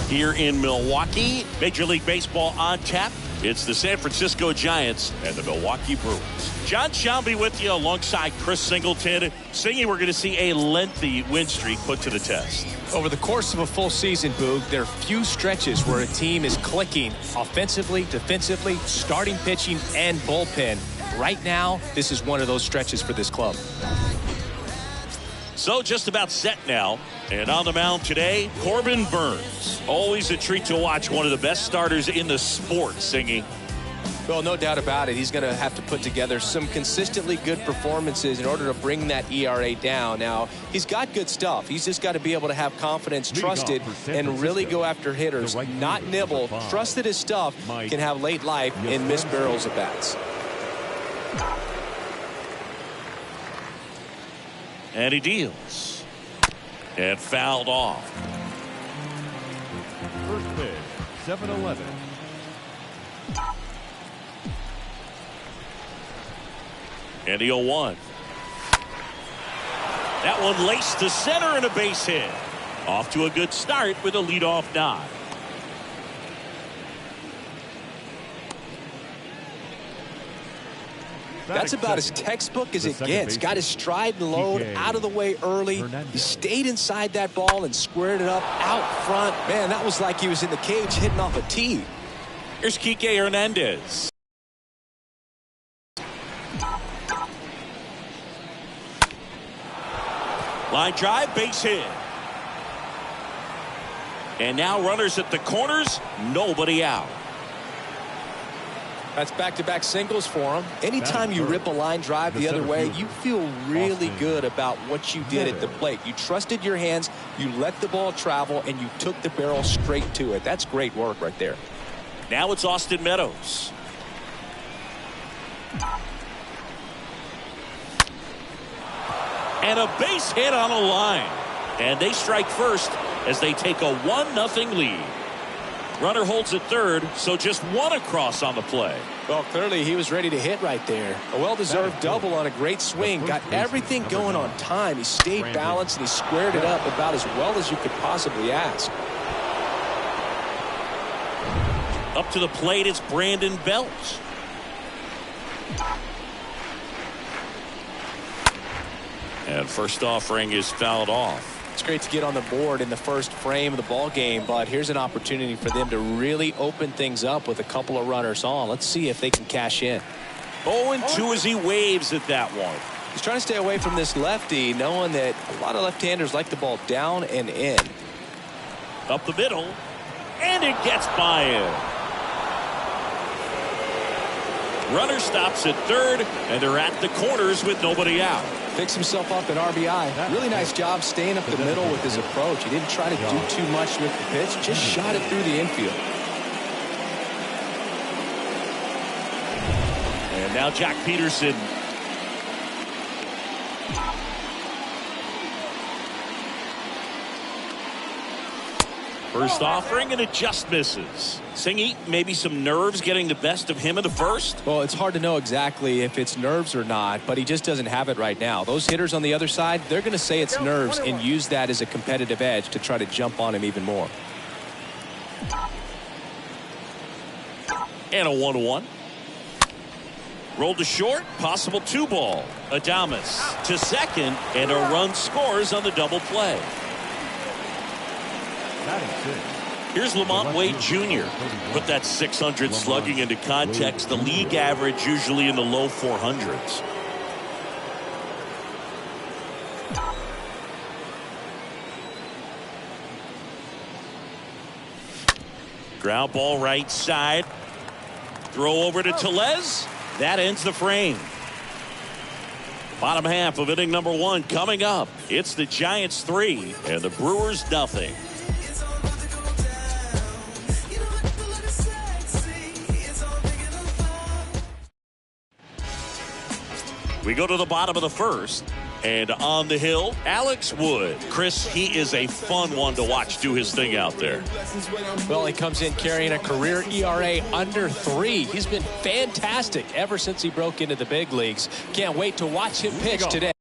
Here in Milwaukee, Major League Baseball on tap. It's the San Francisco Giants and the Milwaukee Brewers. John Shelby with you alongside Chris Singleton. Singing, we're going to see a lengthy win streak put to the test. Over the course of a full season, Boog, there are few stretches where a team is clicking offensively, defensively, starting pitching, and bullpen. Right now, this is one of those stretches for this club. So just about set now. And on the mound today, Corbin Burnes. Always a treat to watch, one of the best starters in the sport, Singing. Well, no doubt about it. He's going to have to put together some consistently good performances in order to bring that ERA down. Now, he's got good stuff. He's just got to be able to have confidence, trust it, and really go after hitters, not nibble. Trust that his stuff can have late life and miss barrels of bats. And he deals. And fouled off. First pitch, 7-11. And the 0-1. That one laced to center and a base hit. Off to a good start with a leadoff nod. That's about as textbook as it gets. Got his stride and load out of the way early. He stayed inside that ball and squared it up out front. Man, that was like he was in the cage hitting off a tee. Here's Kike Hernandez. Line drive, base hit. And now runners at the corners, nobody out. That's back-to-back singles for him. Anytime you rip a line drive the other way, you feel really good about what you did at the plate. You trusted your hands, you let the ball travel, and you took the barrel straight to it. That's great work right there. Now it's Austin Meadows. And a base hit on a line. And they strike first as they take a 1-0 lead. Runner holds at third, so just one across on the play. Well, clearly he was ready to hit right there. A well-deserved double on a great swing. Got everything going on time. He stayed balanced and he squared it up about as well as you could possibly ask. Up to the plate, it's Brandon Belt. And first offering is fouled off. It's great to get on the board in the first frame of the ball game, but here's an opportunity for them to really open things up with a couple of runners on. Let's see if they can cash in. 0-2 as he waves at that one. He's trying to stay away from this lefty, knowing that a lot of left-handers like the ball down and in. Up the middle, and it gets by him. Runner stops at third, and they're at the corners with nobody out. Picks himself up an RBI. Really nice job staying up the middle with his approach. He didn't try to do too much with the pitch, just shot it through the infield. And now Jack Peterson. First offering, and it just misses. Singy, maybe some nerves getting the best of him in the first? Well, it's hard to know exactly if it's nerves or not, but he just doesn't have it right now. Those hitters on the other side, they're going to say it's nerves and use that as a competitive edge to try to jump on him even more. And a 1-1. Rolled to short, possible 2-ball. Adames to second, and a run scores on the double play. Here's Lamont Wade Jr. Put that 600 slugging into context. The league average usually in the low 400s. Ground ball right side. Throw over to Tellez. That ends the frame. Bottom half of inning number 1 coming up. It's the Giants 3 and the Brewers nothing. We go to the bottom of the first. And on the hill, Alex Wood. Chris, he is a fun one to watch do his thing out there. Well, he comes in carrying a career ERA under 3. He's been fantastic ever since he broke into the big leagues. Can't wait to watch him pitch today.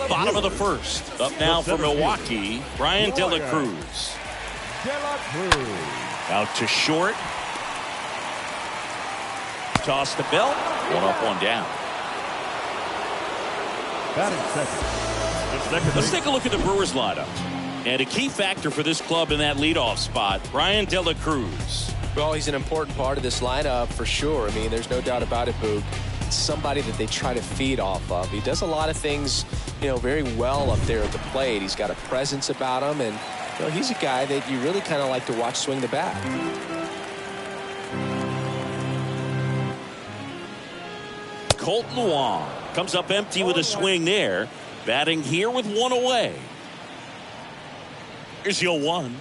Bottom of the first. Up now for Milwaukee, Brian De La Cruz. Out to short. Toss the belt. One up, one down. Let's take a look at the Brewers lineup. And a key factor for this club in that leadoff spot, Brian De La Cruz. Well, he's an important part of this lineup for sure. I mean, there's no doubt about it, Boog. It's somebody that they try to feed off of. He does a lot of things, very well up there at the plate. He's got a presence about him, and he's a guy that you really kind of like to watch swing the bat. Colton Wong comes up empty with a swing there. Batting here with one away. Here's the 0-1.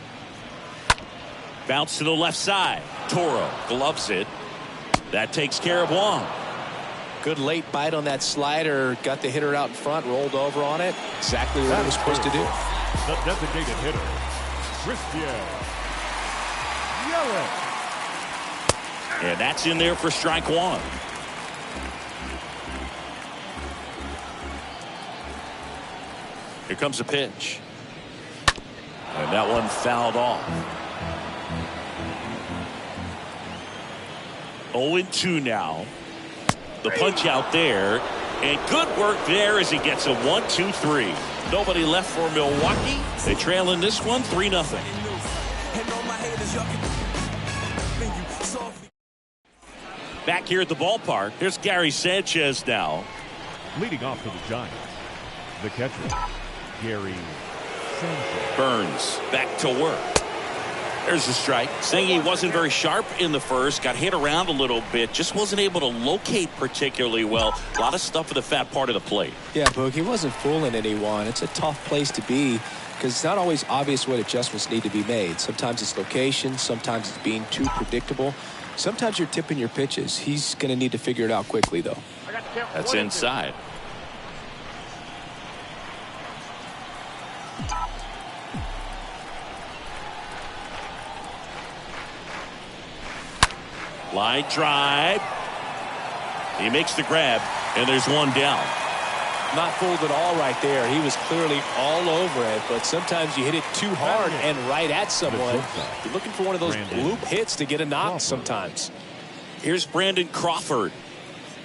Bounce to the left side. Toro gloves it. That takes care of Wong. Good late bite on that slider. Got the hitter out in front, rolled over on it. Exactly what he was supposed to do. The designated hitter, Christian Yelich. And that's in there for strike one. Here comes a pitch. And that one fouled off. 0-2 now. The punch out there. And good work there as he gets a 1-2-3. Nobody left for Milwaukee. They trail in this one 3-0. Back here at the ballpark, there's Gary Sanchez now. Leading off for the Giants, the catcher, Gary Sanchez. Burns back to work. There's the strike. Saying he wasn't very sharp in the first. Got hit around a little bit. Just wasn't able to locate particularly well. A lot of stuff for the fat part of the plate. Yeah, Boog, he wasn't fooling anyone. It's a tough place to be because it's not always obvious what adjustments need to be made. Sometimes it's location. Sometimes it's being too predictable. Sometimes you're tipping your pitches. He's going to need to figure it out quickly, though. That's inside. Line drive. He makes the grab, and there's one down. Not fooled at all right there. He was clearly all over it, but sometimes you hit it too hard and right at someone. You're looking for one of those bloop hits to get a knock sometimes. Here's Brandon Crawford.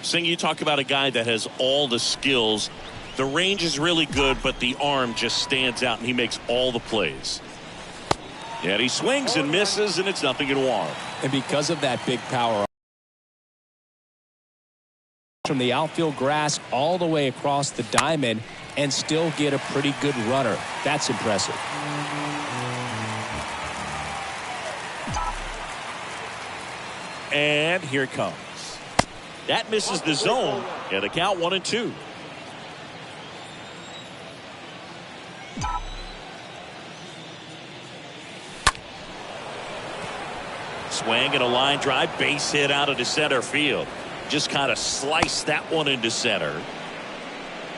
Sing, you talk about a guy that has all the skills. The range is really good, but the arm just stands out, and he makes all the plays. And he swings and misses, and it's 0-1. And because of that big power from the outfield grass all the way across the diamond and still get a pretty good runner. That's impressive. And here it comes. That misses the zone, and the count 1-2. Swing and a line drive, base hit out into center field. Just kind of slice that one into center.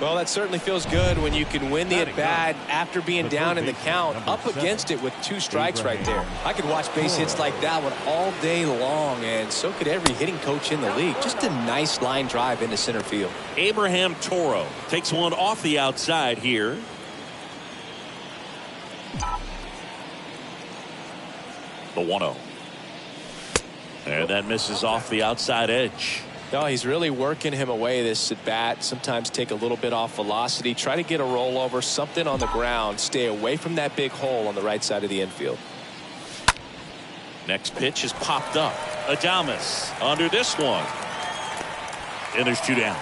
Well, that certainly feels good when you can win the at-bat after being down in the count, up against it with 2 strikes right there. I could watch base hits like that one all day long, and so could every hitting coach in the league. Just a nice line drive into center field. Abraham Toro takes one off the outside here. The 1-0. And that misses off the outside edge. No, he's really working him away this at bat. Sometimes take a little bit off velocity. Try to get a rollover, something on the ground. Stay away from that big hole on the right side of the infield. Next pitch is popped up. Adames under this one. And there's 2 down.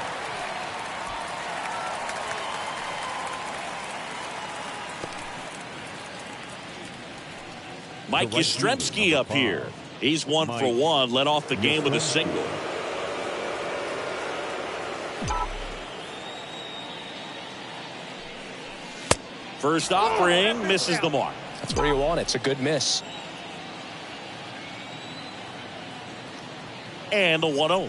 Mike Yastrzemski up here. He's 1 for 1. Led off the game with a single. First offering misses the mark. That's where you want it. It's a good miss. And the 1-0.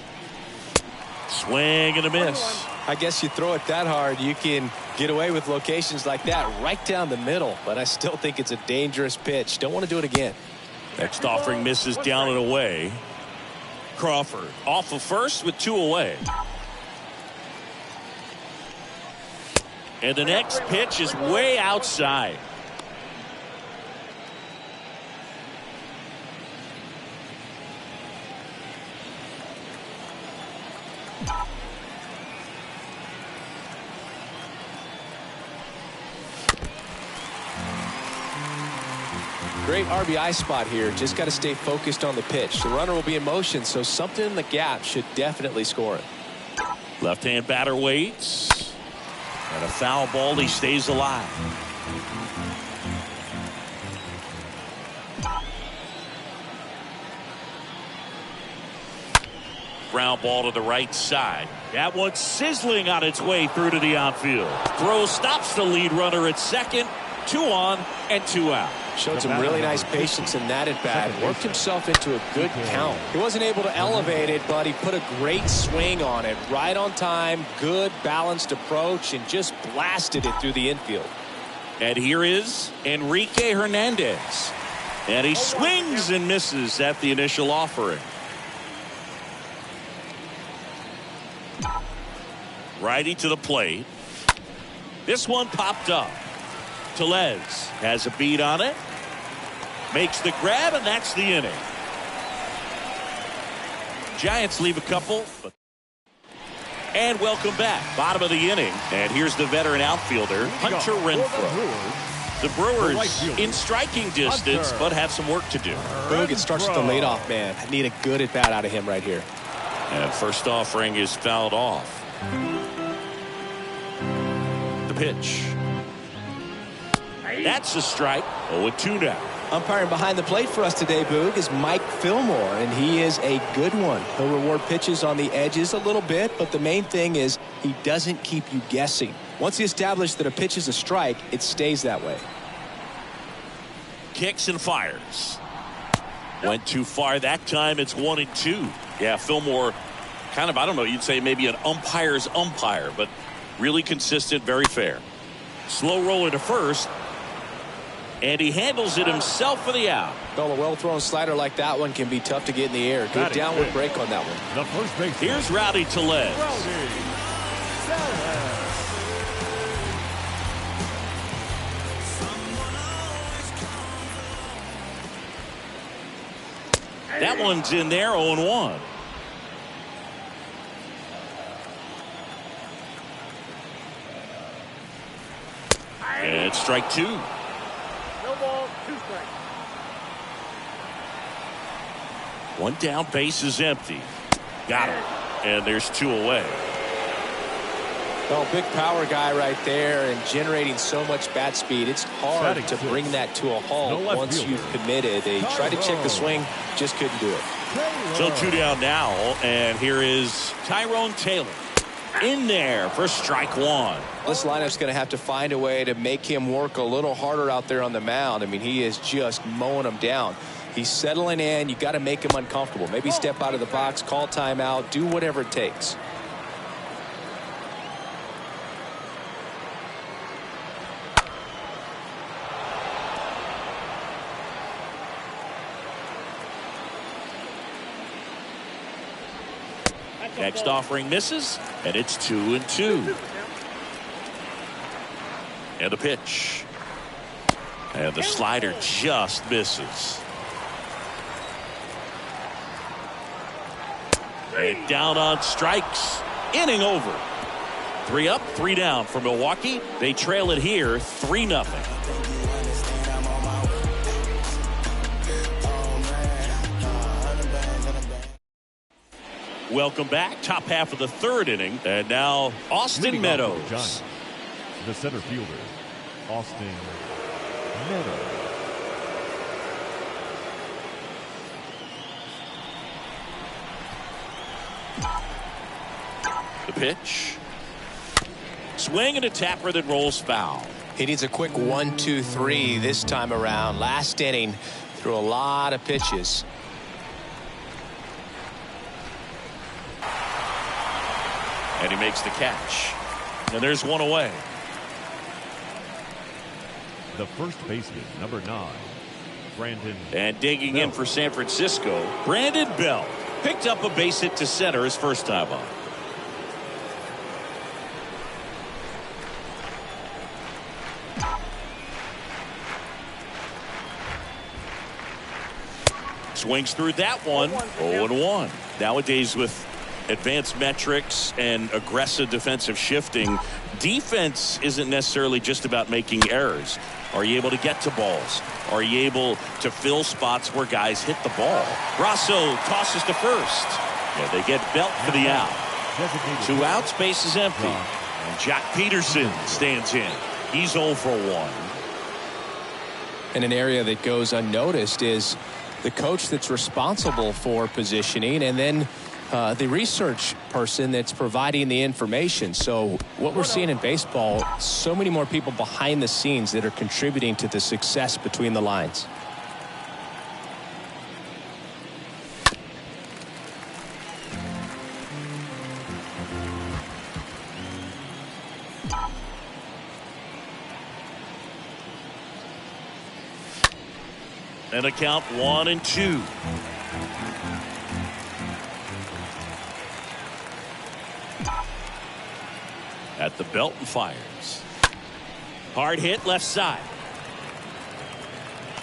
Swing and a miss. I guess you throw it that hard, you can get away with locations like that right down the middle. But I still think it's a dangerous pitch. Don't want to do it again. Next offering misses down and away. Crawford off of first with 2 away. And the next pitch is way outside. Great RBI spot here. Just got to stay focused on the pitch. The runner will be in motion, so something in the gap should definitely score it. Left-hand batter waits. And a foul ball. He stays alive. Ground ball to the right side. That one's sizzling on its way through to the outfield. Throw stops the lead runner at second. 2 on and 2 out. Showed some really nice patience in that at bat. Worked himself into a good count. He wasn't able to elevate it, but he put a great swing on it. Right on time, good balanced approach, and just blasted it through the infield. And here is Enrique Hernandez. And he swings and misses at the initial offering. Righty to the plate. This one popped up. Tellez has a beat on it. Makes the grab, and that's the inning. Giants leave a couple. And welcome back. Bottom of the inning. And here's the veteran outfielder, Hunter Renfroe. The Brewers in striking distance, but have some work to do. Boog, it starts with the leadoff man. I need a good at bat out of him right here. And first offering is fouled off. The pitch. That's a strike. 0-2 now. Umpiring behind the plate for us today, Boog, is Mike Fillmore, and he is a good one. He'll reward pitches on the edges a little bit, but the main thing is he doesn't keep you guessing. Once he established that a pitch is a strike, it stays that way. Kicks and fires. Went too far that time. It's 1-2. Yeah, Fillmore kind of, I don't know, you'd say maybe an umpire's umpire, but really consistent, very fair. Slow roller to first. And he handles it himself for the out. Well, a well-thrown slider like that one can be tough to get in the air. Good downward break on that one. The first base. Here's Rowdy Tellez. That one's in there, 0-1. And strike 2. One down, base is empty. Got him. And there's 2 away. Well, big power guy right there and generating so much bat speed. It's hard to bring that to a halt once you've committed. They tried to check the swing, just couldn't do it. So 2 down now, and here is Tyrone Taylor. In there for strike 1. This lineup's going to have to find a way to make him work a little harder out there on the mound. I mean, he is just mowing them down. He's settling in. You got to make him uncomfortable. Maybe step out of the box, call timeout, do whatever it takes. Next offering misses, and it's 2-2. And the pitch. And the slider just misses. And down on strikes. Inning over. 3 up, 3 down for Milwaukee. They trail it here 3-0. Welcome back. Top half of the 3rd inning. And now Austin Meadows. The center fielder, Austin Meadows. The pitch. Swing and a tapper that rolls foul. He needs a quick 1-2-3 this time around. Last inning, threw a lot of pitches. And he makes the catch. And there's 1 away. The first baseman, number 9, Brandon. And digging in for San Francisco, Brandon Bell. Picked up a base hit to center his first time up. Swings through that one. 0-1. Nowadays, with advanced metrics and aggressive defensive shifting, defense isn't necessarily just about making errors. Are you able to get to balls? Are you able to fill spots where guys hit the ball? Grosso tosses to first. Yeah, they get Belt for the out. 2 outs, base is empty. And Jack Peterson stands in. He's 0 for 1. And an area that goes unnoticed is the coach that's responsible for positioning, and then the research person that's providing the information. So what we're seeing in baseball, so many more people behind the scenes that are contributing to the success between the lines. And a count 1-2. At the belt and fires. Hard hit left side.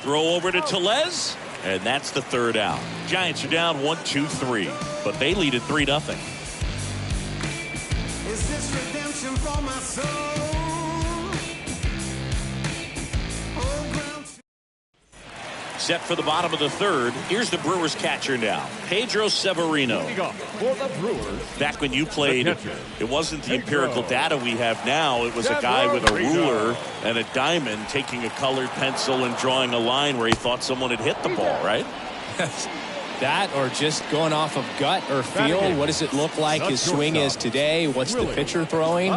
Throw over to Tellez. And that's the 3rd out. Giants are down 1-2-3. But they lead at 3-0. Is this redemption for my soul? Set for the bottom of the 3rd. Here's the Brewers catcher now, Pedro Severino. For the Brewers, back when you played, it wasn't the empirical data we have now. It was a guy with a ruler and a diamond taking a colored pencil and drawing a line where he thought someone had hit the ball, right? That, or just going off of gut or feel. What does it look like his swing is today? What's the pitcher throwing?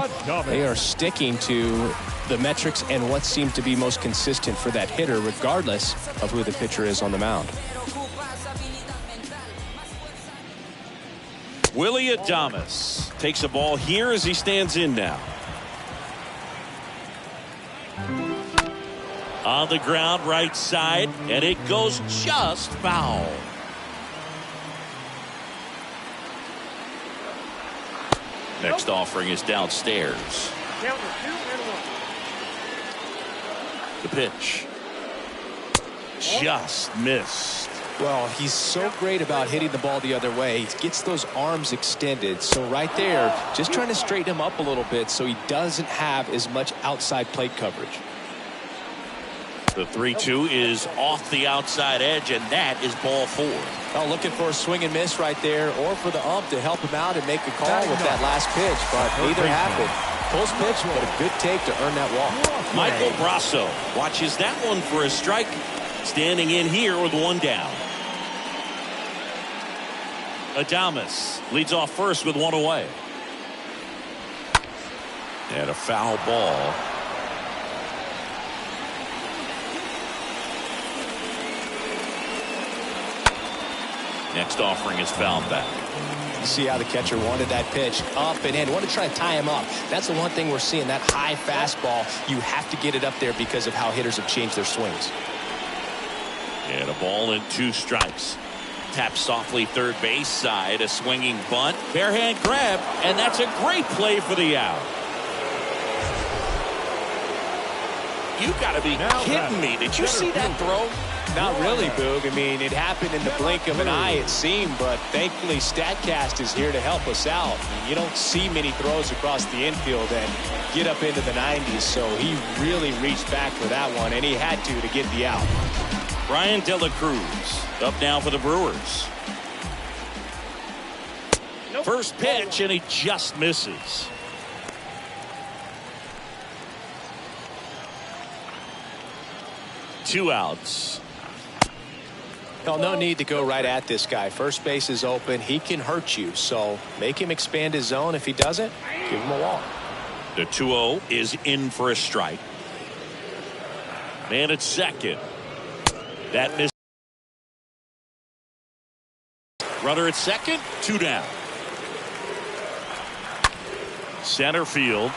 They are sticking to the metrics and what seemed to be most consistent for that hitter, regardless of who the pitcher is on the mound. Willie Adames takes a ball here as he stands in now. On the ground, right side, and it goes just foul. Next offering is downstairs. The pitch. Just missed. Well, he's so great about hitting the ball the other way. He gets those arms extended. So right there, just trying to straighten him up a little bit so he doesn't have as much outside plate coverage. The 3-2 is off the outside edge, and that is ball 4. Oh, looking for a swing and miss right there, or for the ump to help him out and make a call with that last pitch, but neither happened. Pulls pitch, but a good take to earn that walk. Michael Brasso watches that one for a strike, standing in here with 1 down. Adames leads off first with 1 away. And a foul ball. Next offering is fouled back. You see how the catcher wanted that pitch up and in. Wanted to try to tie him up. That's the one thing we're seeing, that high fastball. You have to get it up there because of how hitters have changed their swings. And a ball and 2 strikes. Tap softly third base side. A swinging bunt. Bare hand grab. And that's a great play for the out. You got to be kidding me. Did you see that throw? Not really, Boog. I mean, it happened in the blink of an eye, it seemed, but thankfully StatCast is here to help us out. I mean, you don't see many throws across the infield and get up into the 90s, so he really reached back for that one, and he had to get the out. Brian De La Cruz up now for the Brewers. First pitch, and he just misses. Two outs. Well, no need to go right at this guy. First base is open. He can hurt you, so make him expand his zone. If he doesn't, give him a walk. The 2-0 is in for a strike. Man at second. That missed. Runner at second, 2 down. Center field.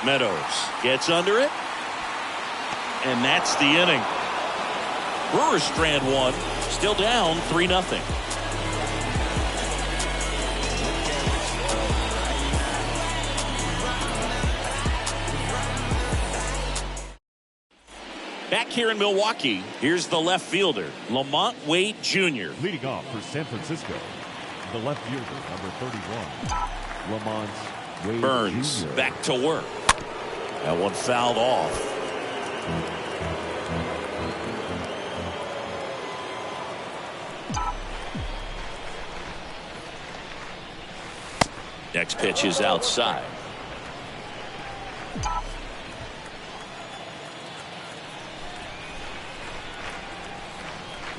Meadows gets under it. And that's the inning. Brewers strand 1, still down 3-0. Back here in Milwaukee. Here's the left fielder, Lamont Wade Jr. Leading off for San Francisco, the left fielder, number 31, Lamont Wade Burns Jr. back to work. That one fouled off. Next pitch is outside.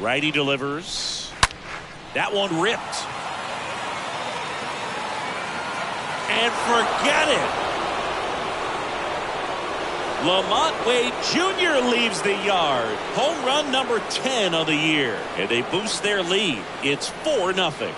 Righty delivers. That one ripped. And forget it. Lamont Wade Jr. leaves the yard. Home run number 10 of the year. And they boost their lead. It's 4-0.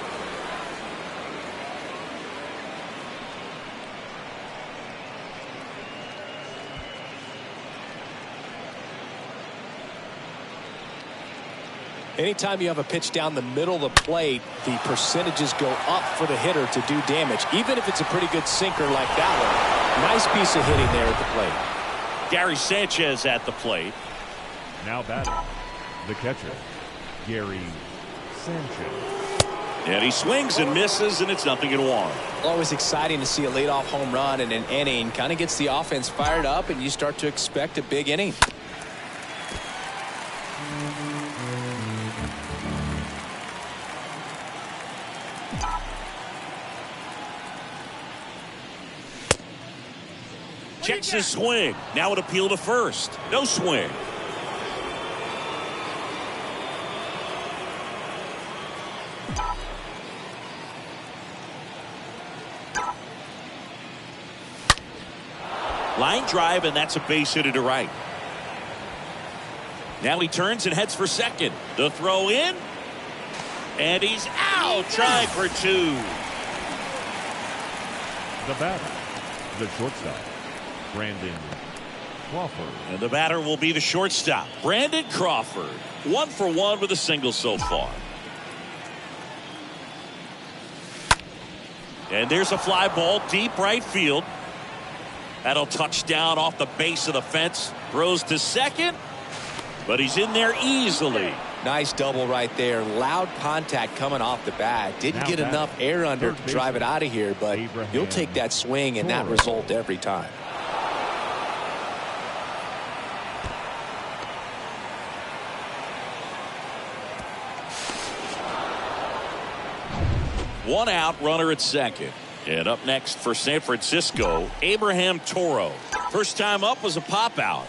Anytime you have a pitch down the middle of the plate, the percentages go up for the hitter to do damage, even if it's a pretty good sinker like that one. Nice piece of hitting there at the plate. Gary Sanchez at the plate. Now batting, the catcher, Gary Sanchez. And he swings and misses, and it's 0-1. Always exciting to see a leadoff home run in an inning. Kind of gets the offense fired up, and you start to expect a big inning. Checks his swing. Now an appeal to first. No swing. Line drive, and that's a base hit to right. Now he turns and heads for second. The throw in. And he's out. Trying for two. The batter, the shortstop, Brandon Crawford. And the batter will be the shortstop, Brandon Crawford. 1 for 1 with a single so far. And there's a fly ball deep right field. That'll touch down off the base of the fence. Throws to second, but he's in there easily. Nice double right there. Loud contact coming off the bat. Didn't get enough air under to drive it out of here, but you'll take that swing and that result every time. One out, runner at second. And up next for San Francisco, Abraham Toro. First time up was a pop out.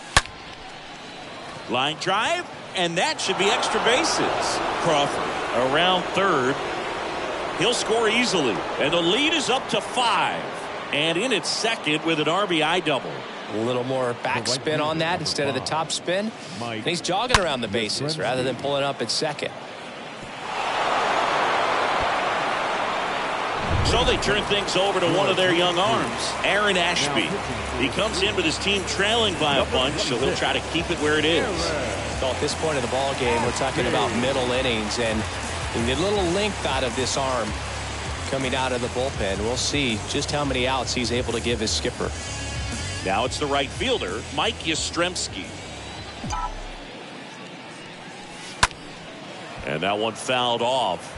Line drive, and that should be extra bases. Crawford around third. He'll score easily, and the lead is up to 5. And in at second with an RBI double. A little more backspin on that instead of the top spin. And he's jogging around the bases rather than pulling up at second. So they turn things over to one of their young arms, Aaron Ashby. He comes in with his team trailing by a bunch, so he'll try to keep it where it is. So at this point of the ball game, we're talking about middle innings, and a little length out of this arm coming out of the bullpen. We'll see just how many outs he's able to give his skipper. Now it's the right fielder, Mike Yastrzemski. And that one fouled off.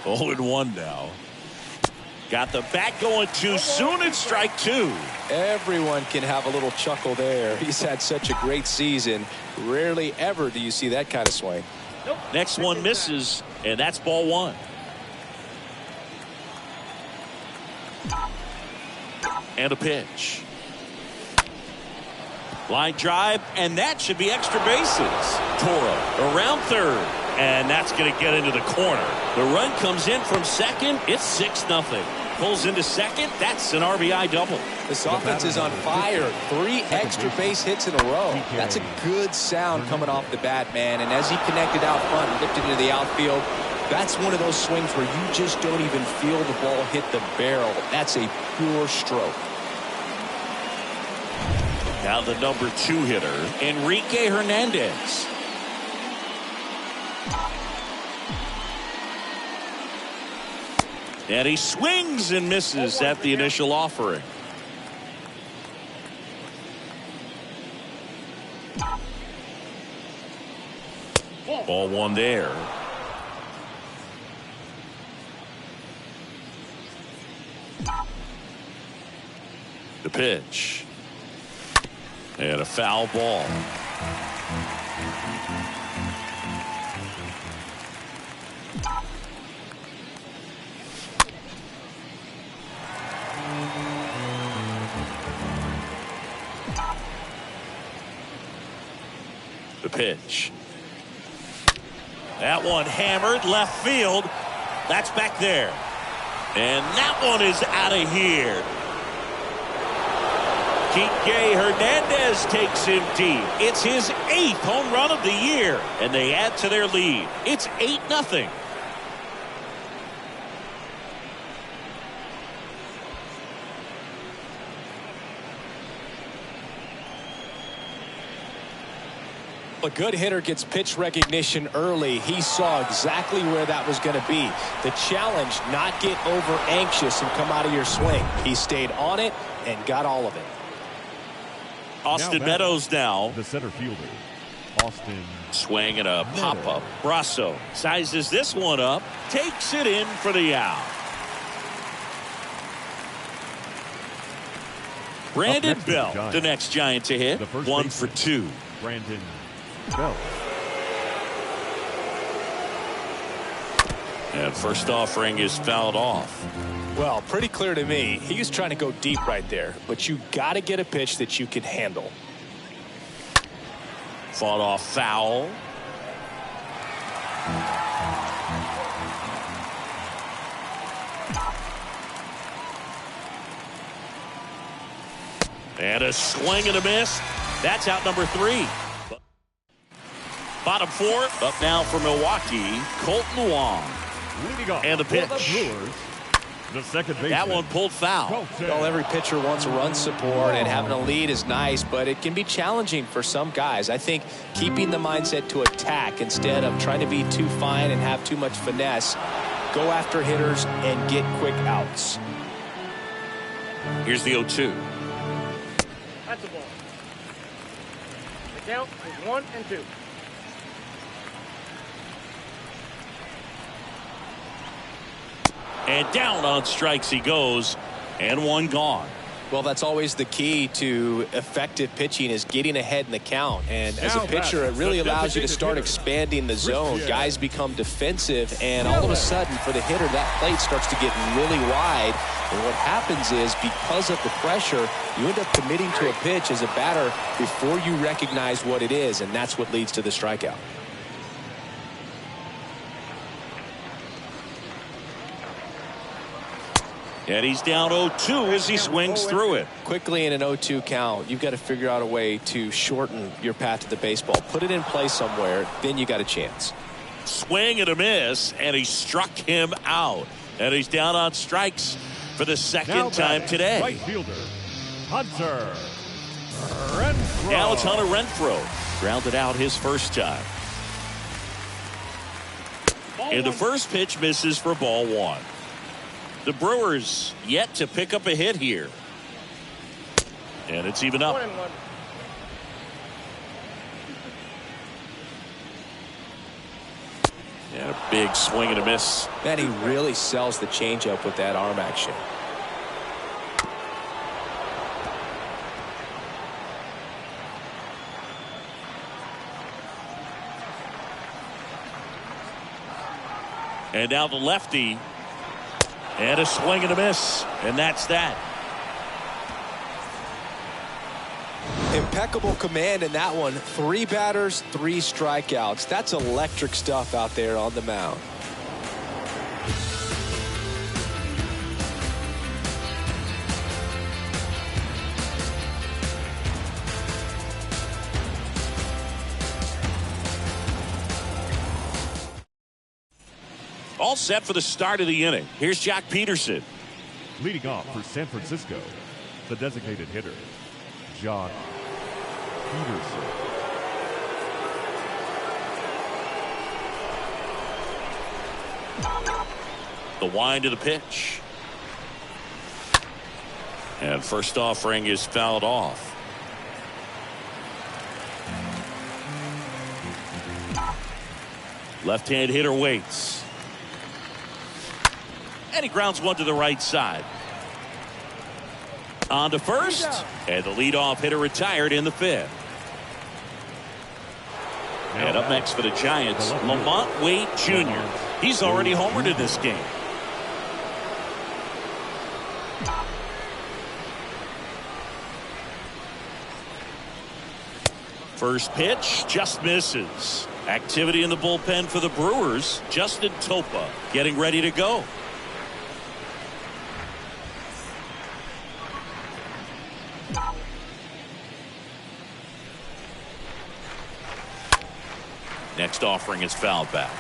Oh, and 1 now. Got the bat going too soon, and strike 2. Everyone can have a little chuckle there. He's had such a great season. Rarely ever do you see that kind of swing. Nope. Next one misses, and that's ball 1. And a pitch. Line drive, and that should be extra bases. Toro around third. And that's going to get into the corner. The run comes in from second. It's 6-0. Pulls into second. That's an RBI double. This offense is on fire. 3 extra base hits in a row. That's a good sound coming off the bat, man. And as he connected out front and lifted into the outfield, that's one of those swings where you just don't even feel the ball hit the barrel. That's a pure stroke. Now the number 2 hitter, Enrique Hernandez. And he swings and misses at the initial offering. Ball one there. The pitch. And a foul ball. The pitch. That one hammered left field. That's back there. And that one is out of here. Kike Hernandez takes him deep. It's his 8th home run of the year, and they add to their lead. It's 8-0. A good hitter gets pitch recognition early. He saw exactly where that was going to be. The challenge, not get over anxious and come out of your swing. He stayed on it and got all of it. Austin Meadows now. The center fielder, Austin. Swing and a pop-up. Brasso sizes this one up. Takes it in for the out. Brandon Belt, the next Giant to hit. 1 for 2. Brandon Belt. And first offering is fouled off. Well, pretty clear to me. He was trying to go deep right there, but you got to get a pitch that you can handle. Fought off foul. And a swing and a miss. That's out number 3. Bottom 4 up now for Milwaukee. Colton Wong. Leading off and the pitch. For the Brewers, the second baseman. That one pulled foul. Well, every pitcher wants run support, and having a lead is nice, but it can be challenging for some guys. I think keeping the mindset to attack instead of trying to be too fine and have too much finesse. Go after hitters and get quick outs. Here's the 0-2. That's a ball. The count is 1 and 2. And down on strikes he goes, and one gone. Well, that's always the key to effective pitching, is getting ahead in the count. And as a pitcher, it really allows you to start expanding the zone. Guys become defensive, and all of a sudden, for the hitter, that plate starts to get really wide. And what happens is, because of the pressure, you end up committing to a pitch as a batter before you recognize what it is, and that's what leads to the strikeout. And he's down 0-2 as he swings through it. Quickly in an 0-2 count, you've got to figure out a way to shorten your path to the baseball. Put it in play somewhere, then you got a chance. Swing and a miss, and he struck him out. And he's down on strikes for the second time today. Right fielder, Hunter Renfroe. Now it's Hunter Renfroe. Grounded out his first time. And the first pitch misses for ball 1. The Brewers yet to pick up a hit here. And it's even up. 1 and 1. And a big swing and a miss. Man, he really sells the changeup with that arm action. And now the lefty. And a swing and a miss. And that's that. Impeccable command in that one. 3 batters, 3 strikeouts. That's electric stuff out there on the mound. All set for the start of the inning. Here's Jock Peterson. Leading off for San Francisco, the designated hitter, Jock Peterson. The wind of the pitch. And first offering is fouled off. Left-hand hitter waits. And he grounds one to the right side. On to first. And the leadoff hitter retired in the fifth. And up next for the Giants, Lamont Wade Jr. He's already homered in this game. First pitch just misses. Activity in the bullpen for the Brewers. Justin Topa getting ready to go. Next offering is fouled back.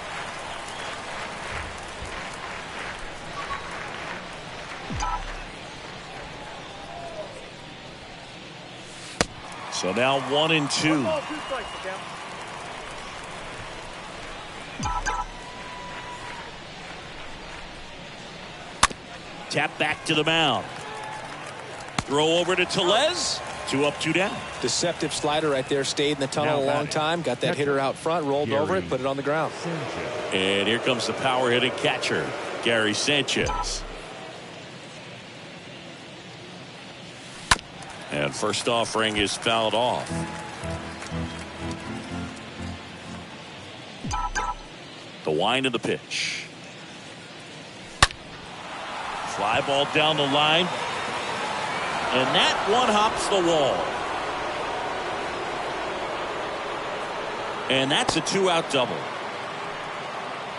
So now 1-2. Tap back to the mound. Throw over to Tellez. 2 up, 2 down. Deceptive slider right there. Stayed in the tunnel a long time. Got that hitter out front. Rolled over it. Put it on the ground. And here comes the power hitting catcher, Gary Sanchez. And first offering is fouled off. The wind of the pitch. Fly ball down the line. And that one hops the wall. And that's a 2-out double.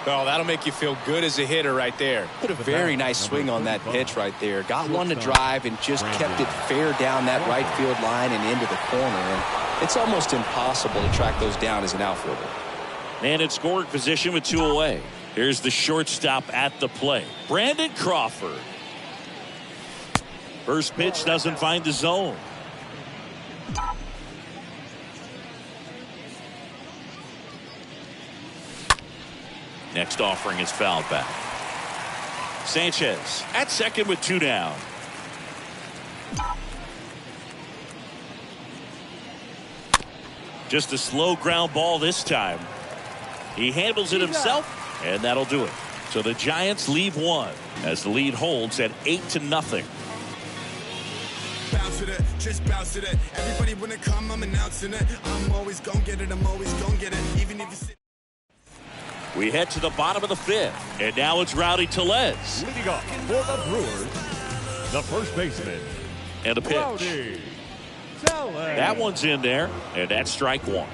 Oh, that'll make you feel good as a hitter right there. Put a very nice swing on that pitch right there. Got one to drive and just kept it fair down that right field line and into the corner. And it's almost impossible to track those down as an outfielder. Man in scoring position with 2 away. Here's the shortstop at the plate, Brandon Crawford. First pitch doesn't find the zone. Next offering is fouled back. Sanchez at second with 2 down. Just a slow ground ball this time. He handles it himself, and that'll do it. So the Giants leave 1 as the lead holds at 8-0. Bounce with it, just bounce with it. Everybody wanna come, I'm announcing it. I'm always gonna get it, I'm always gonna get it. Even if you sit. We head to the bottom of the 5th, and now it's Rowdy Tellez. Leading off for the Brewers, the first baseman, And a pitch. Rowdy Tellez. That one's in there, and that's strike 1.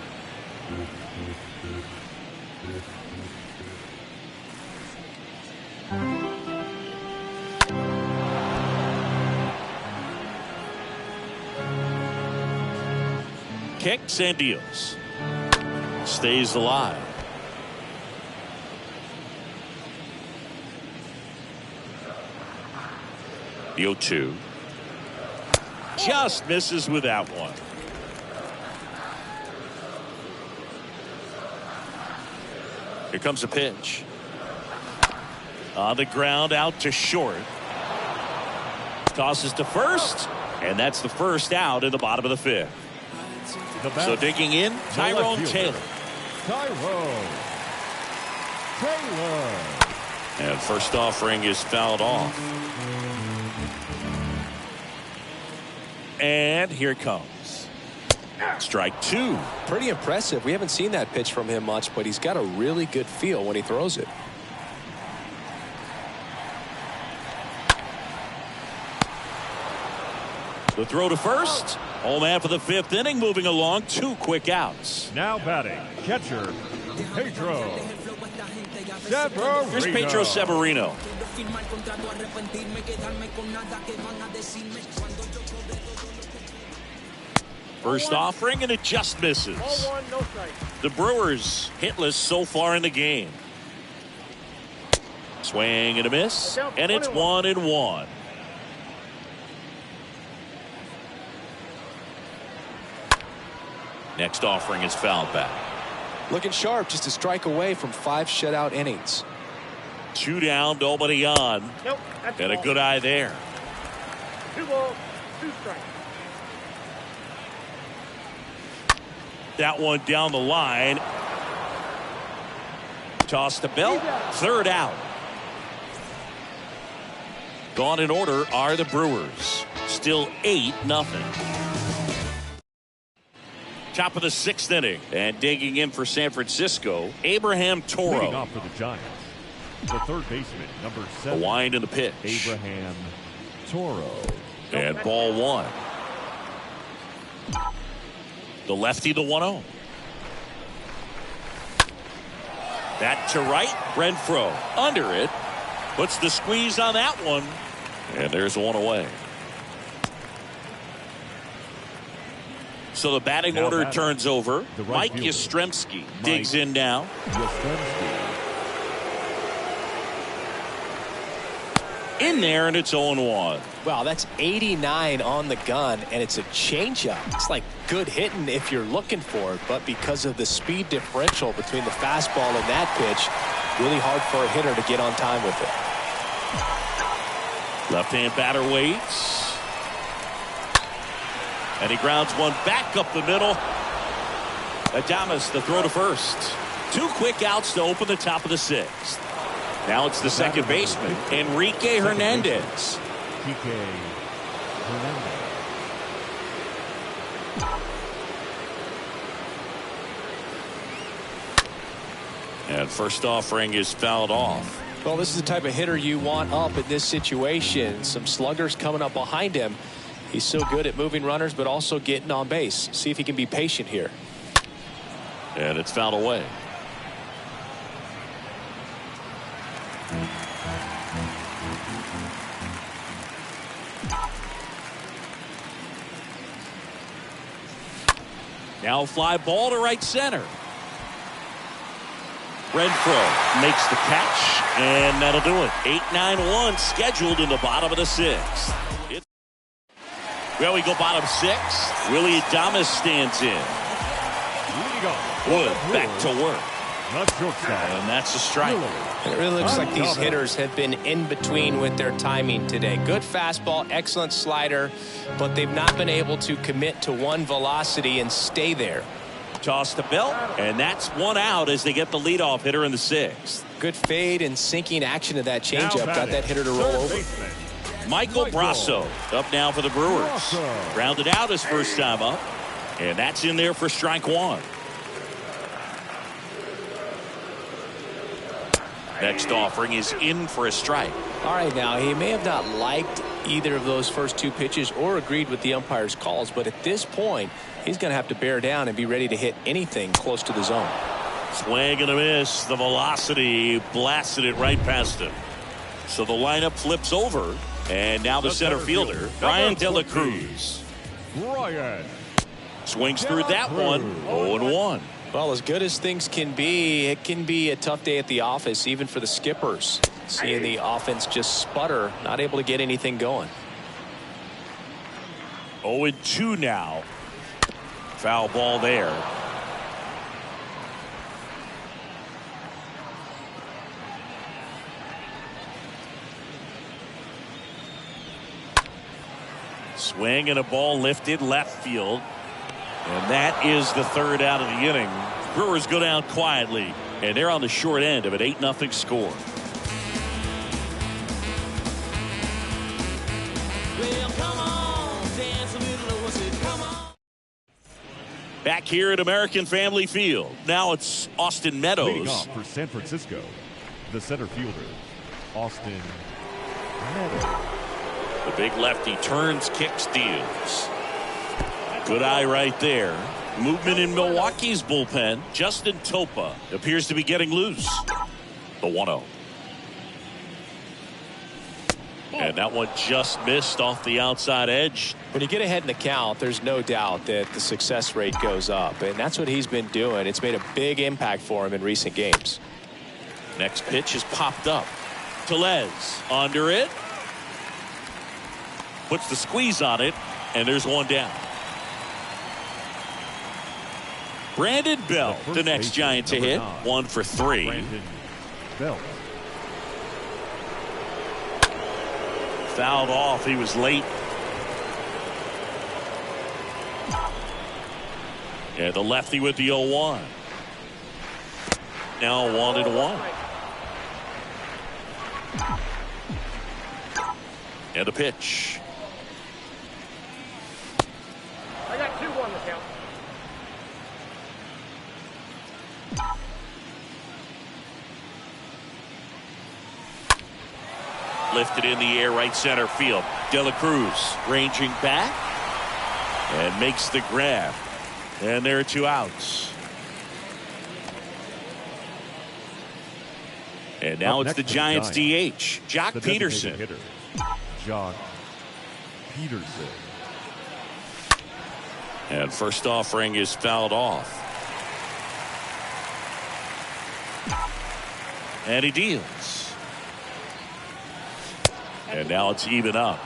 Kicks and deals. Stays alive. The 0-2. Just misses with that one. Here comes a pitch. On the ground, out to short. Tosses to first, and that's the first out in the bottom of the 5th. So digging in, Tyrone Taylor. And first offering is fouled off. And here it comes. Strike 2. Pretty impressive. We haven't seen that pitch from him much, but he's got a really good feel when he throws it. The throw to first. Home man for the 5th inning, moving along. 2 quick outs. Now batting, catcher, Pedro. Here's Pedro Severino. First offering, and it just misses. The Brewers hitless so far in the game. Swing and a miss, and it's 1-1. Next offering is fouled back. Looking sharp, just a strike away from 5 shutout innings. 2 down, nobody on. Nope. That's And a ball. good eye there. 2 balls, 2 strikes. That one down the line. Toss to Belt. 3rd out. Gone in order are the Brewers. Still 8-0. Top of the 6th inning. And digging in for San Francisco, Abraham Leading Toro. off for the Giants, the third baseman, number The 7, wind and the pitch. Abraham Toro. And ball 1. The lefty, the 1-0. That to right. Renfroe under it. Puts the squeeze on that one. And there's one away. So the batting Now order batting. turns over. The right Mike fielder. Yastrzemski digs in now. Yastrzemski. In there, and it's 0-1. Wow, that's 89 on the gun, and it's a changeup. It's like good hitting if you're looking for it, but because of the speed differential between the fastball and that pitch, really hard for a hitter to get on time with it. Left-hand batter waits. And he grounds one back up the middle. Adames, the throw to first. 2 quick outs to open the top of the 6th. Now it's the second baseman, Enrique Hernandez. Enrique Hernandez. And first offering is fouled off. Well, this is the type of hitter you want up in this situation. Some sluggers coming up behind him. He's so good at moving runners, but also getting on base. See if he can be patient here. And it's fouled away. Now fly ball to right center. Renfroe makes the catch, and that'll do it. 8-9-1 scheduled in the bottom of the 6th. Well, we go bottom 6th. Willie Adames stands in. Leading off. Wood back to work. Not shortstop. And that's a strike. It really looks like these hitters have been in between with their timing today. Good fastball, excellent slider, but they've not been able to commit to one velocity and stay there. Toss to Belt, and that's 1 out as they get the leadoff hitter in the 6th. Good fade and sinking action of that changeup. Got that hitter to roll Third over. baseman, Michael Brasso up now for the Brewers. Brasso. Grounded out his first time up, and that's in there for strike 1. Next offering is in for a strike. All right, now he may have not liked either of those first 2 pitches or agreed with the umpire's calls, but at this point he's going to have to bear down and be ready to hit anything close to the zone. Swing and a miss. The velocity blasted it right past him. So the lineup flips over, and now the center fielder, Brian De La Cruz. Brian. Swings through that one. 0-1. Well, as good as things can be, it can be a tough day at the office, even for the skippers. Seeing the offense just sputter, not able to get anything going. 0-2 now. Foul ball there. Swing and a ball lifted left field. And that is the 3rd out of the inning. Brewers go down quietly, and they're on the short end of an 8-0 score. Well, come on, dance a little, what's it, come on. Back here at American Family Field. Now it's Austin Leading Meadows. off for San Francisco, the center fielder, Austin Meadows. The big lefty turns, kicks, deals. Good eye right there. Movement in Milwaukee's bullpen. Justin Topa appears to be getting loose. The 1-0. And that one just missed off the outside edge. When you get ahead in the count, there's no doubt that the success rate goes up, and that's what he's been doing. It's made a big impact for him in recent games. Next pitch is popped up. Tellez under it. Puts the squeeze on it, and there's one down. Brandon Belt, the next Giant to hit. 1 for 3. Brandon Belt. Fouled off. He was late. And the lefty with the 0-1. Now 1-1. And a pitch. I got 2-1 to count. Lifted in the air, right center field. De La Cruz ranging back and makes the grab. And there are 2 outs. And now it's the Giants DH, Jock Peterson. Hitter, Jock Peterson. And first offering is fouled off. And he deals. And now it's even up.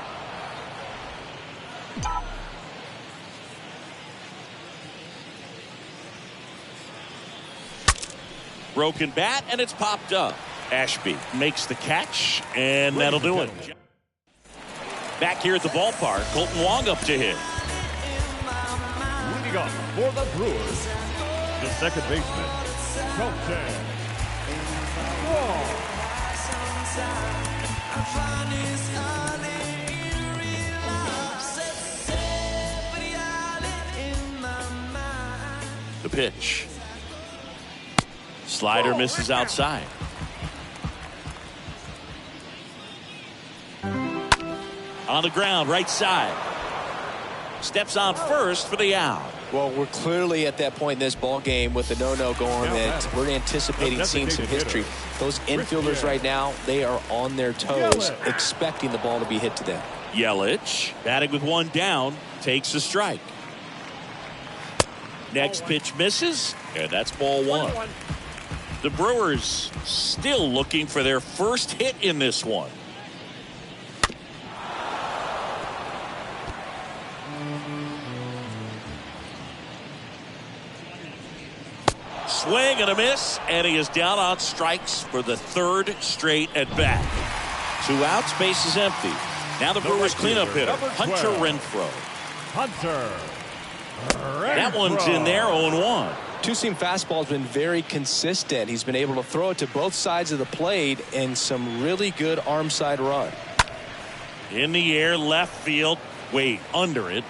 Broken bat, and it's popped up. Ashby makes the catch, and that'll do it. Back here at the ballpark, Colton Wong up to hit. Leading up for the Brewers, the second baseman, Colton Wong. The pitch. Slider misses outside. On the ground, right side. Steps on first for the out. Well, we're clearly at that point in this ball game with the no-no going that we're anticipating seeing some history. Those infielders right now, they are on their toes, expecting the ball to be hit to them. Yelich, batting with 1 down, takes a strike. Next pitch misses, and that's ball 1. The Brewers still looking for their first hit in this one. Swing and a miss, and he is down on strikes for the 3rd straight at bat. 2 outs, base is empty. Now the Brewers cleanup hitter, Hunter Renfroe. That one's in there, 0-1. Two-seam fastball has been very consistent. He's been able to throw it to both sides of the plate and some really good arm side run. In the air, left field. Wait, under it.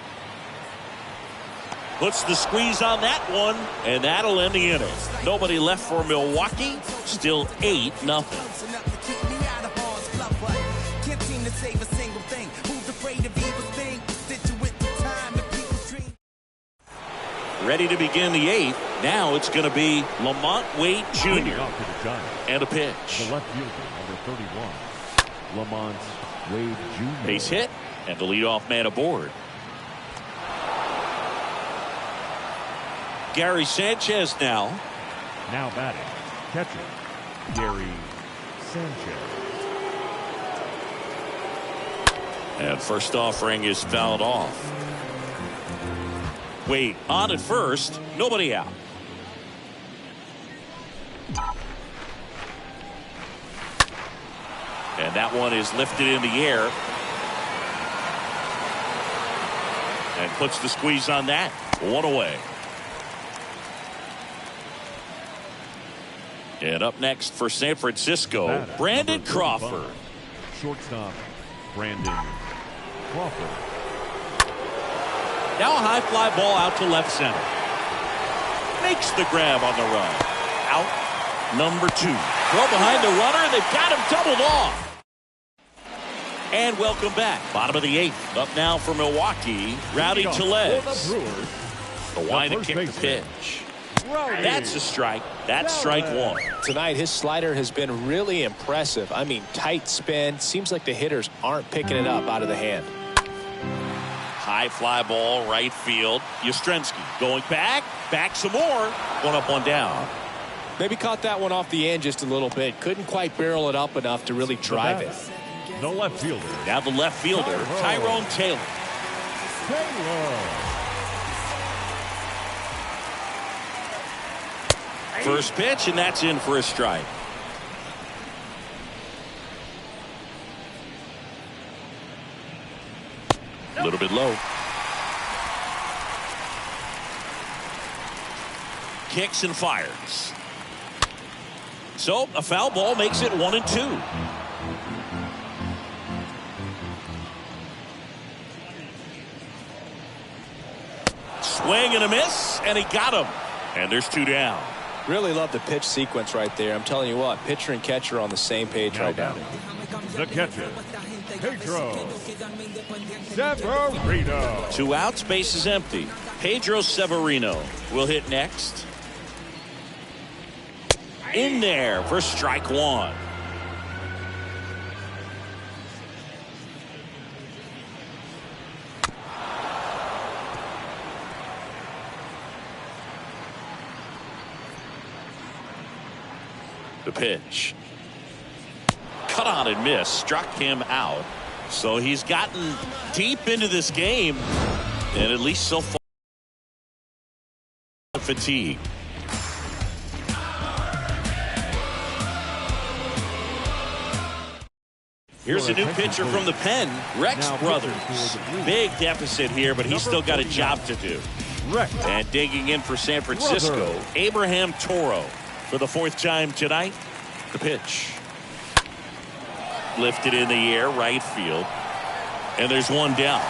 Puts the squeeze on that one, and that'll end the inning. Nobody left for Milwaukee. Still 8-0. Ready to begin the 8th. Now it's going to be Lamont Wade Jr. And a pitch. The left fielder, number 31, Lamont Wade Jr. Base hit, and the leadoff man aboard. Gary Sanchez now. Now batting, catcher, Gary Sanchez. And first offering is fouled off. Wade on at first, nobody out. And that one is lifted in the air. And puts the squeeze on that. 1 away. And up next for San Francisco, Brandon Crawford. Shortstop, Brandon Crawford. Now a high fly ball out to left center. Makes the grab on the run. Out number 2. Throw behind the runner. They've got him doubled off. And welcome back. Bottom of the 8th. Up now for Milwaukee, Rowdy Tellez. The line to kick the pitch. That's a strike. That's strike 1. Tonight, his slider has been really impressive. I mean, tight spin. Seems like the hitters aren't picking it up out of the hand. High fly ball, right field. Yastrzemski going back some more. 1 up, 1 down. Maybe caught that one off the end just a little bit. Couldn't quite barrel it up enough to really drive it. The left fielder. Now the left fielder, Tyrone Taylor. First pitch, and that's in for a strike. A little bit low. Kicks and fires. So a foul ball makes it 1-2. Swing and a miss, and he got him. And there's 2 down. Really love the pitch sequence right there. I'm telling you what, pitcher and catcher are on the same page right now. The catcher, Pedro Severino. 2 outs, base is empty. Pedro Severino will hit next. In there for strike 1. The pitch. Cut on and miss. Struck him out. So he's gotten deep into this game. And at least so far, fatigue. Here's a new pitcher from the pen, Rex Brothers. Big deficit here, but he's still got a job to do. And digging in for San Francisco, Abraham Toro for the 4th time tonight. The pitch. Lifted in the air, right field. And there's 1 down.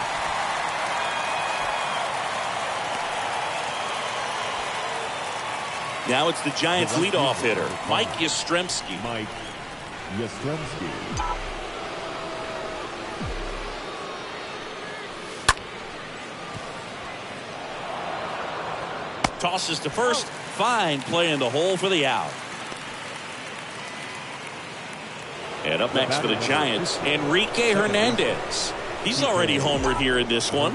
Now it's the Giants leadoff hitter, Mike Yastrzemski. Tosses to first. Fine play in the hole for the out. And up next for the Giants, Enrique Hernandez. He's already homered here in this one.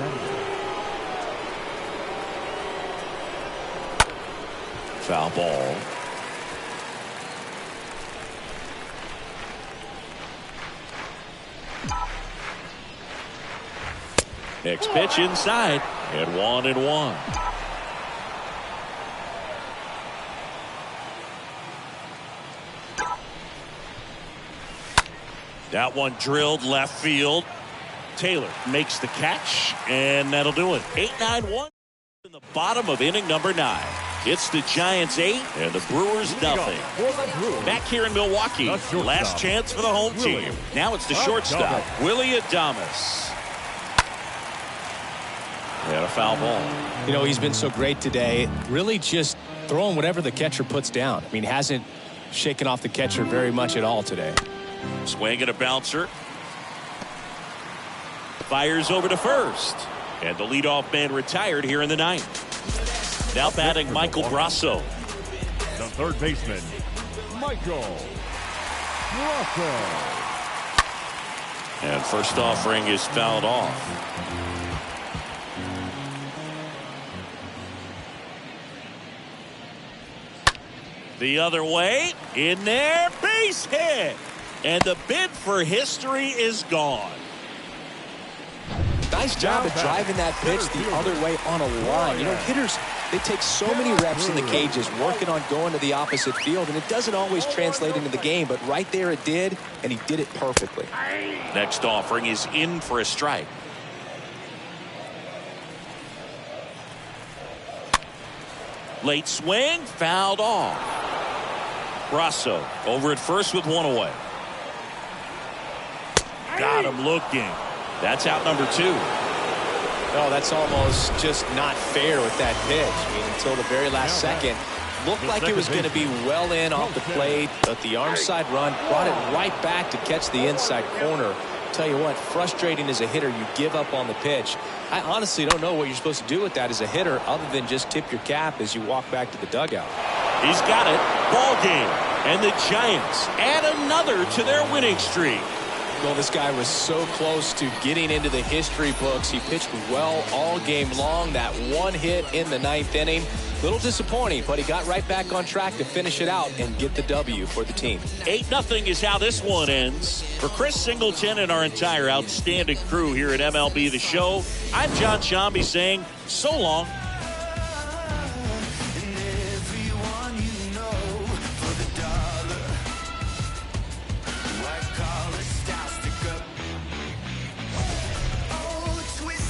Foul ball. Next pitch inside. And 1-1. That one drilled left field. Taylor makes the catch, and that'll do it. 8-9-1 in the bottom of inning number 9. It's the Giants 8 and the Brewers nothing. Back here in Milwaukee, last chance for the home team. Now it's the shortstop, Willie Adames. And a foul ball. You know, he's been so great today. Really just throwing whatever the catcher puts down. I mean, hasn't shaken off the catcher very much at all today. Swing and a bouncer. Fires over to first. And the leadoff man retired here in the 9th. Now batting Michael Brasso. The third baseman, Michael Brasso. And first offering is fouled off. The other way. In there. Base hit. And the bid for history is gone. Nice job of driving that pitch the other way on a line. You know, hitters, they take so many reps in the cages working on going to the opposite field, and it doesn't always translate into the game, but right there it did, and he did it perfectly. Next offering is in for a strike. Late swing, fouled off. Brasso over at first with 1 away. Got him looking. That's out number 2. Oh, that's almost just not fair with that pitch. I mean, until the very last second, looked like it was going to be well in off the plate, but the arm side run brought it right back to catch the inside corner. Tell you what, frustrating as a hitter, you give up on the pitch. I honestly don't know what you're supposed to do with that as a hitter other than just tip your cap as you walk back to the dugout. He's got it. Ball game. And the Giants add another to their winning streak. Well, this guy was so close to getting into the history books. He pitched well all game long. That one hit in the 9th inning. Little disappointing, but he got right back on track to finish it out and get the W for the team. 8-0 is how this one ends. For Chris Singleton and our entire outstanding crew here at MLB The Show, I'm John Shambi saying so long. Twist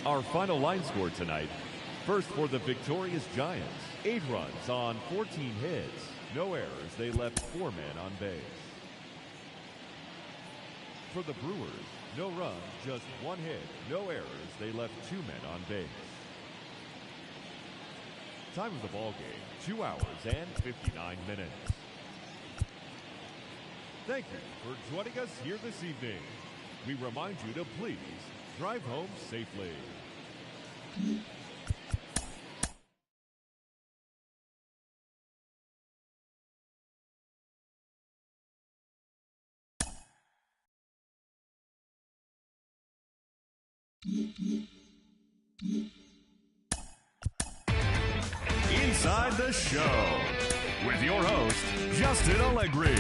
Our final line score tonight. First for the victorious Giants, 8 runs on 14 hits. No errors. They left 4 men on base. For the Brewers, no runs, just 1 hit. No errors. They left 2 men on base. Time of the ball game, 2 hours and 59 minutes. Thank you for joining us here this evening. We remind you to please drive home safely. Inside the Show with your host, Justin Allegri.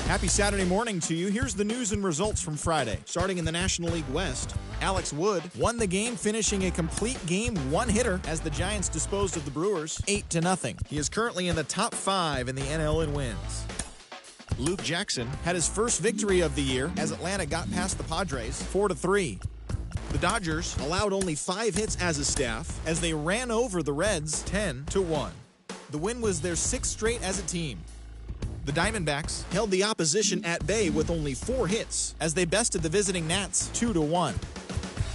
Happy Saturday morning to you. Here's the news and results from Friday. Starting in the National League West, Alex Wood won the game, finishing a complete game one-hitter as the Giants disposed of the Brewers 8-0. He is currently in the top 5 in the NL in wins. Luke Jackson had his first victory of the year as Atlanta got past the Padres 4-3. The Dodgers allowed only 5 hits as a staff as they ran over the Reds 10-1. The win was their 6th straight as a team. The Diamondbacks held the opposition at bay with only 4 hits as they bested the visiting Nats 2-1.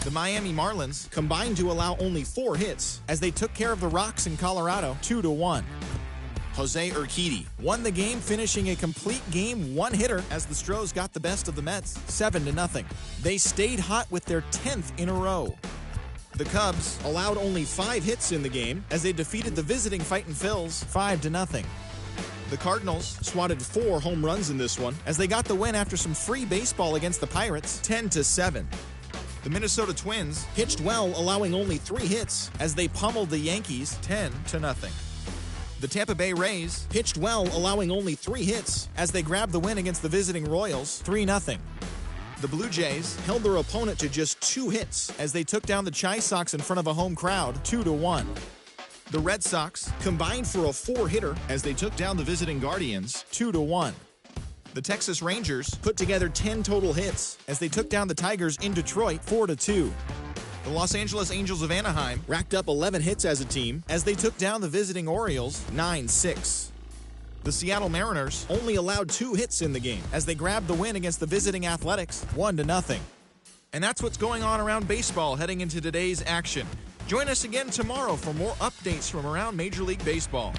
The Miami Marlins combined to allow only 4 hits as they took care of the Rocks in Colorado 2-1. Jose Urquidy won the game, finishing a complete game one-hitter as the Stros got the best of the Mets 7-0. They stayed hot with their 10th in a row. The Cubs allowed only 5 hits in the game as they defeated the visiting Fightin' Phils 5-0. The Cardinals swatted 4 home runs in this one as they got the win after some free baseball against the Pirates 10-7. The Minnesota Twins pitched well, allowing only 3 hits as they pummeled the Yankees 10-0. The Tampa Bay Rays pitched well, allowing only 3 hits as they grabbed the win against the visiting Royals 3-0. The Blue Jays held their opponent to just 2 hits as they took down the Chi Sox in front of a home crowd 2-1. The Red Sox combined for a 4-hitter as they took down the visiting Guardians 2-1. The Texas Rangers put together 10 total hits as they took down the Tigers in Detroit 4-2. The Los Angeles Angels of Anaheim racked up 11 hits as a team as they took down the visiting Orioles 9-6. The Seattle Mariners only allowed 2 hits in the game as they grabbed the win against the visiting Athletics 1-0. And that's what's going on around baseball heading into today's action. Join us again tomorrow for more updates from around Major League Baseball.